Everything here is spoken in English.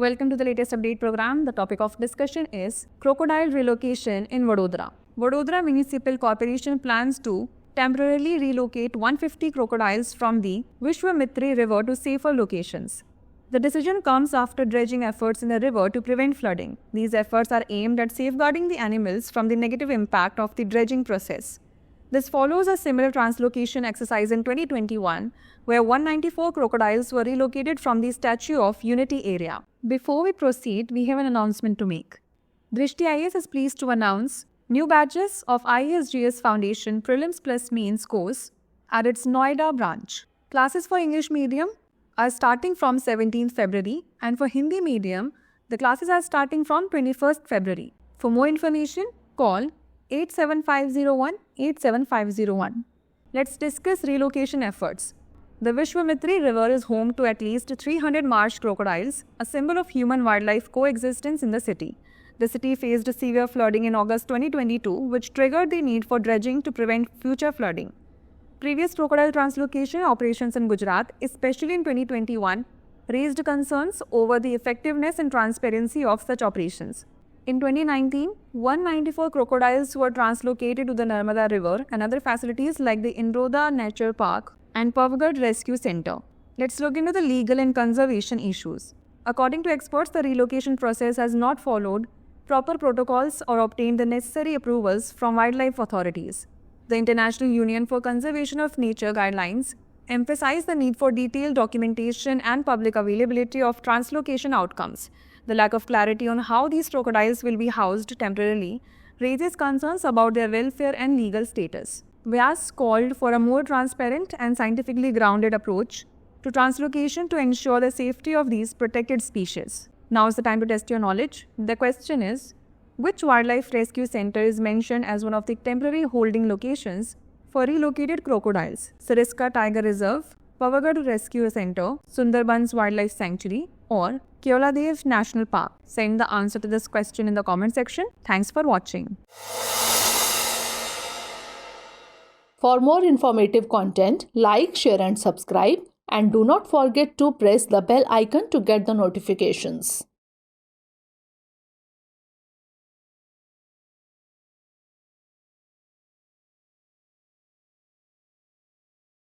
Welcome to the latest update program. The topic of discussion is crocodile relocation in Vadodara. Vadodara Municipal Corporation plans to temporarily relocate 150 crocodiles from the Vishwamitri River to safer locations. The decision comes after dredging efforts in the river to prevent flooding. These efforts are aimed at safeguarding the animals from the negative impact of the dredging process. This follows a similar translocation exercise in 2021, where 194 crocodiles were relocated from the Statue of Unity area. Before we proceed, we have an announcement to make. Drishti IAS is pleased to announce new batches of IASGS Foundation Prelims Plus Mains course at its Noida branch. Classes for English medium are starting from 17th February, and for Hindi medium, the classes are starting from 21st February. For more information, call 87501-87501. Let's discuss relocation efforts. The Vishwamitri River is home to at least 300 marsh crocodiles, a symbol of human-wildlife coexistence in the city. The city faced severe flooding in August 2022, which triggered the need for dredging to prevent future flooding. Previous crocodile translocation operations in Gujarat, especially in 2021, raised concerns over the effectiveness and transparency of such operations. In 2019, 194 crocodiles were translocated to the Narmada River and other facilities like the Indroda Nature Park and Pavagad Rescue Center. Let's look into the legal and conservation issues. According to experts, the relocation process has not followed proper protocols or obtained the necessary approvals from wildlife authorities. The International Union for Conservation of Nature guidelines emphasize the need for detailed documentation and public availability of translocation outcomes. The lack of clarity on how these crocodiles will be housed temporarily raises concerns about their welfare and legal status. Vyas called for a more transparent and scientifically grounded approach to translocation to ensure the safety of these protected species. Now is the time to test your knowledge. The question is, which wildlife rescue center is mentioned as one of the temporary holding locations for relocated crocodiles? Sariska Tiger Reserve, Pavagad Rescue Center, Sundarbans Wildlife Sanctuary, or Keoladev National Park? Send the answer to this question in the comment section. Thanks for watching. For more informative content, like, share and subscribe, and do not forget to press the bell icon to get the notifications.